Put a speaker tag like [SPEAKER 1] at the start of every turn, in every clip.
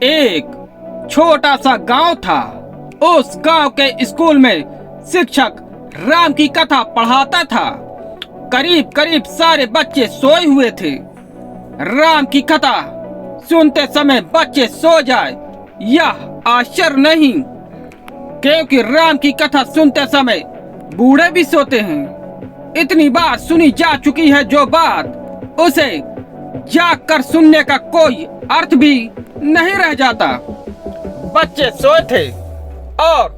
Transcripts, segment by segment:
[SPEAKER 1] एक छोटा सा गांव था। उस गांव के स्कूल में शिक्षक राम की कथा पढ़ाता था। करीब करीब सारे बच्चे सोए हुए थे। राम की कथा सुनते समय बच्चे सो जाए यह आश्चर्य नहीं, क्योंकि राम की कथा सुनते समय बूढ़े भी सोते हैं। इतनी बार सुनी जा चुकी है जो बात, उसे जाग कर सुनने का कोई अर्थ भी नहीं रह जाता। बच्चे सोए थे और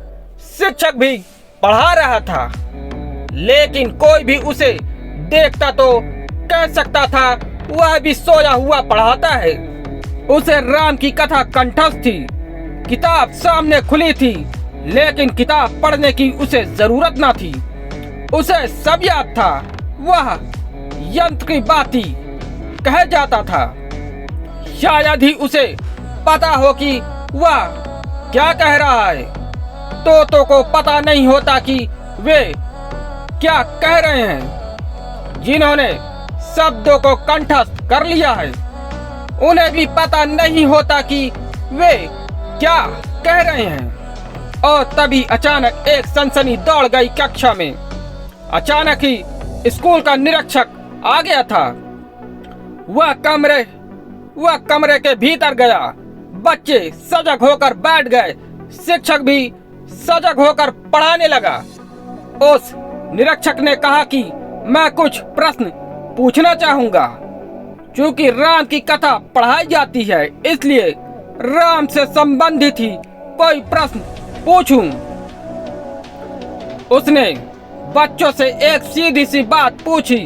[SPEAKER 1] शिक्षक भी पढ़ा रहा था, लेकिन कोई भी उसे देखता तो कह सकता था वह भी सोया हुआ पढ़ाता है। उसे राम की कथा कंठस्थ थी। किताब सामने खुली थी, लेकिन किताब पढ़ने की उसे जरूरत न थी। उसे सब याद था। वह यंत्र की बाती कह जाता था। शायद ही उसे पता हो कि वह क्या कह रहा है। तोतों को पता नहीं होता कि वे क्या कह रहे हैं। जिन्होंने शब्दों को कंठस्थ कर लिया है, उन्हें भी पता नहीं होता कि वे क्या कह रहे हैं। और तभी अचानक एक सनसनी दौड़ गई कक्षा में। अचानक ही स्कूल का निरीक्षक आ गया था। वह कमरे के भीतर गया। बच्चे सजग होकर बैठ गए। शिक्षक भी सजग होकर पढ़ाने लगा। उस निरीक्षक ने कहा कि मैं कुछ प्रश्न पूछना चाहूंगा। चूंकि राम की कथा पढ़ाई जाती है, इसलिए राम से संबंधित ही कोई प्रश्न पूछूं। उसने बच्चों से एक सीधी सी बात पूछी।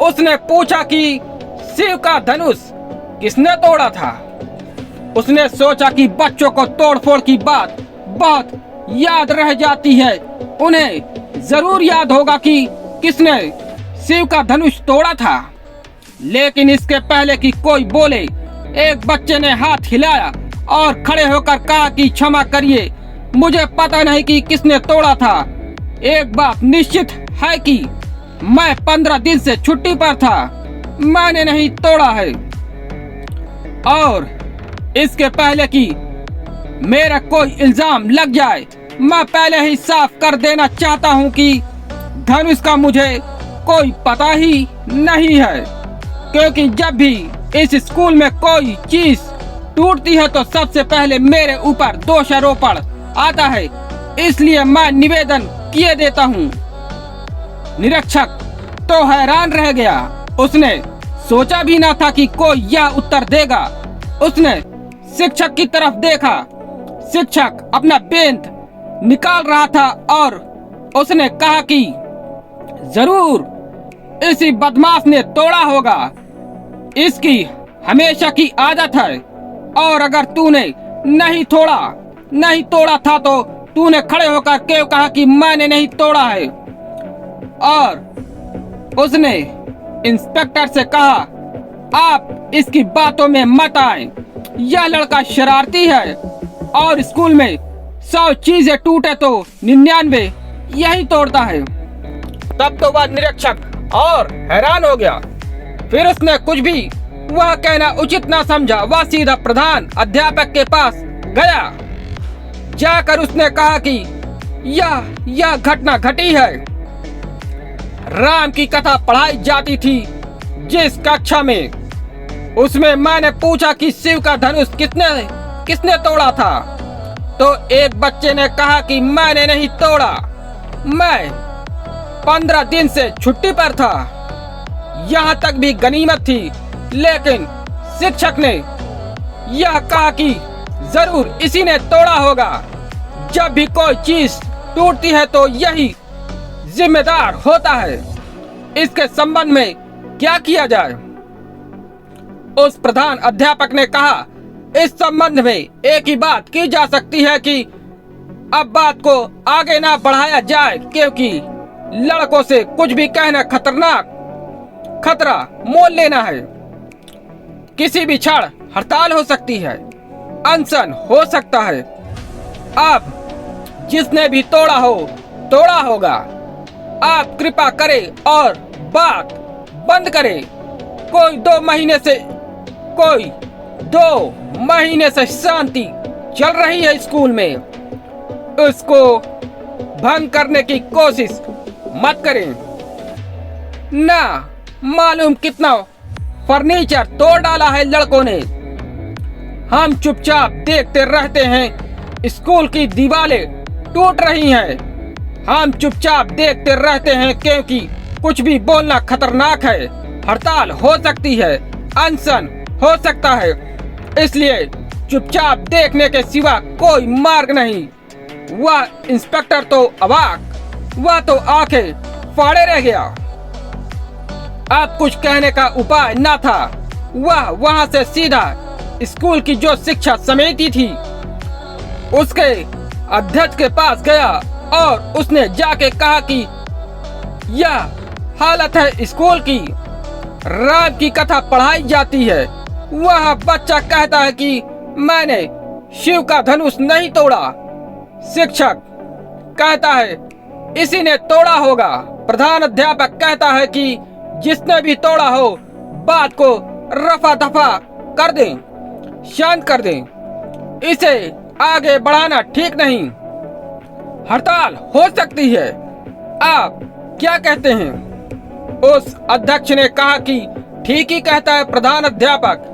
[SPEAKER 1] उसने पूछा कि शिव का धनुष किसने तोड़ा था। उसने सोचा कि बच्चों को तोड़फोड़ की बात बहुत याद रह जाती है। उन्हें जरूर याद होगा कि किसने शिव का धनुष तोड़ा था। लेकिन इसके पहले कि कोई बोले, एक बच्चे ने हाथ हिलाया और खड़े होकर कहा कि क्षमा करिए, मुझे पता नहीं कि किसने तोड़ा था। एक बात निश्चित है कि मैं 15 दिन से छुट्टी पर था। मैंने नहीं तोड़ा है। और इसके पहले कि मेरा कोई इल्जाम लग जाए, मैं पहले ही साफ कर देना चाहता हूं कि धनुष का मुझे कोई पता ही नहीं है। क्योंकि जब भी इस स्कूल में कोई चीज टूटती है तो सबसे पहले मेरे ऊपर दोषारोपण आता है। इसलिए मैं निवेदन किए देता हूँ। निरीक्षक तो हैरान रह गया। उसने सोचा भी ना था कि कोई यह उत्तर देगा। उसने शिक्षक की तरफ देखा। शिक्षक अपना बेंत निकाल रहा था और उसने कहा कि जरूर इसी बदमाश ने तोड़ा होगा। इसकी हमेशा की आदत है। और अगर तूने नहीं तोड़ा था तो तूने खड़े होकर क्यों कहा कि मैंने नहीं तोड़ा है। और उसने इंस्पेक्टर से कहा, आप इसकी बातों में मत आए। यह लड़का शरारती है और स्कूल में 100 चीजें टूटे तो 99 यही तोड़ता है। तब तो वह निरीक्षक और हैरान हो गया। फिर उसने कुछ भी वह कहना उचित ना समझा। वह सीधा प्रधान अध्यापक के पास गया। जाकर उसने कहा कि यह घटना घटी है। राम की कथा पढ़ाई जाती थी जिस कक्षा में, उसमें मैंने पूछा कि शिव का धनुष किसने तोड़ा था। तो एक बच्चे ने कहा कि मैंने नहीं तोड़ा, मैं 15 दिन से छुट्टी पर था। यहाँ तक भी गनीमत थी। लेकिन शिक्षक ने यह कहा कि जरूर इसी ने तोड़ा होगा। जब भी कोई चीज टूटती है तो यही जिम्मेदार होता है। इसके संबंध में क्या किया जाए। उस प्रधान अध्यापक ने कहा, इस संबंध में एक ही बात की जा सकती है कि अब बात को आगे ना बढ़ाया जाए, क्योंकि लड़कों से कुछ भी कहना खतरा मोल लेना है। किसी भी क्षण हड़ताल हो सकती है, अनशन हो सकता है। अब जिसने भी तोड़ा होगा। आप कृपा करें और बात बंद करें। कोई 2 महीने से शांति चल रही है स्कूल में, उसको भंग करने की कोशिश मत करें। ना मालूम कितना फर्नीचर तोड़ डाला है लड़कों ने। हम चुपचाप देखते रहते हैं स्कूल की दीवारें टूट रही हैं। हम चुपचाप देखते रहते हैं क्योंकि कुछ भी बोलना खतरनाक है। हड़ताल हो सकती है, अनशन हो सकता है, इसलिए चुपचाप देखने के सिवा कोई मार्ग नहीं। वह इंस्पेक्टर तो अवाक, वह तो आंखें फाड़े रह गया। अब कुछ कहने का उपाय न था। वह वहां से सीधा स्कूल की जो शिक्षा समिति थी उसके अध्यक्ष के पास गया और उसने जाके कहा कि यह हालत है स्कूल की, राम की कथा पढ़ाई जाती है। वह बच्चा कहता है कि मैंने शिव का धनुष नहीं तोड़ा। शिक्षक कहता है इसी ने तोड़ा होगा। प्रधान अध्यापक कहता है कि जिसने भी तोड़ा हो बात को रफा दफा कर दें, शांत कर दें, इसे आगे बढ़ाना ठीक नहीं। हड़ताल हो सकती है, आप क्या कहते हैं? उस अध्यक्ष ने कहा कि ठीक ही कहता है प्रधान अध्यापक,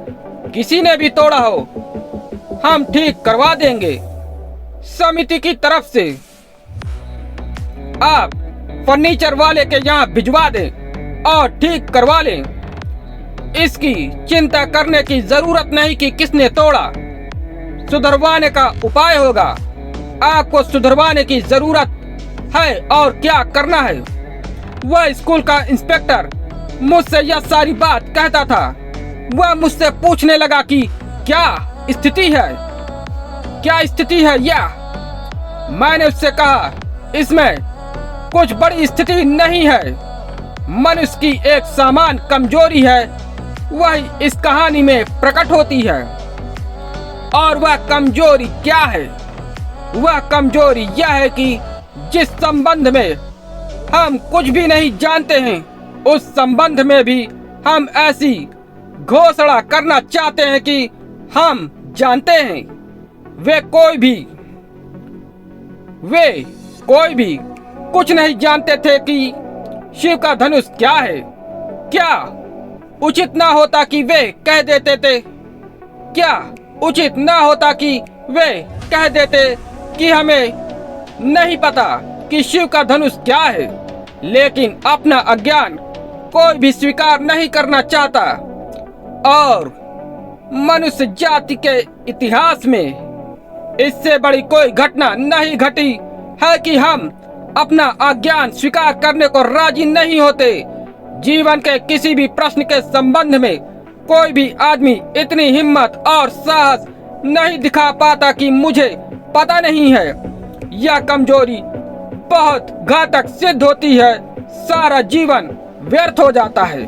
[SPEAKER 1] किसी ने भी तोड़ा हो हम ठीक करवा देंगे समिति की तरफ से। आप फर्नीचर वाले के यहाँ भिजवा दें और ठीक करवा लें। इसकी चिंता करने की जरूरत नहीं कि किसने तोड़ा, सुधरवाने का उपाय होगा। आपको सुधरवाने की जरूरत है और क्या करना है। वह स्कूल का इंस्पेक्टर मुझसे यह सारी बात कहता था। वह मुझसे पूछने लगा कि क्या स्थिति है, क्या स्थिति है यह। मैंने उससे कहा इसमें कुछ बड़ी स्थिति नहीं है, मनुष्य की एक सामान्य कमजोरी है, वह इस कहानी में प्रकट होती है। और वह कमजोरी क्या है? वह कमजोरी यह है कि जिस संबंध में हम कुछ भी नहीं जानते हैं उस संबंध में भी हम ऐसी घोषणा करना चाहते हैं कि हम जानते हैं। वे कोई भी कुछ नहीं जानते थे कि शिव का धनुष क्या है। क्या उचित ना होता कि वे कह देते थे? क्या उचित ना होता कि वे कह देते कि हमें नहीं पता कि शिव का धनुष क्या है? लेकिन अपना अज्ञान कोई भी स्वीकार नहीं करना चाहता। और मनुष्य जाति के इतिहास में इससे बड़ी कोई घटना नहीं घटी है कि हम अपना अज्ञान स्वीकार करने को राजी नहीं होते। जीवन के किसी भी प्रश्न के संबंध में कोई भी आदमी इतनी हिम्मत और साहस नहीं दिखा पाता कि मुझे पता नहीं है। यह कमजोरी बहुत घातक सिद्ध होती है, सारा जीवन व्यर्थ हो जाता है।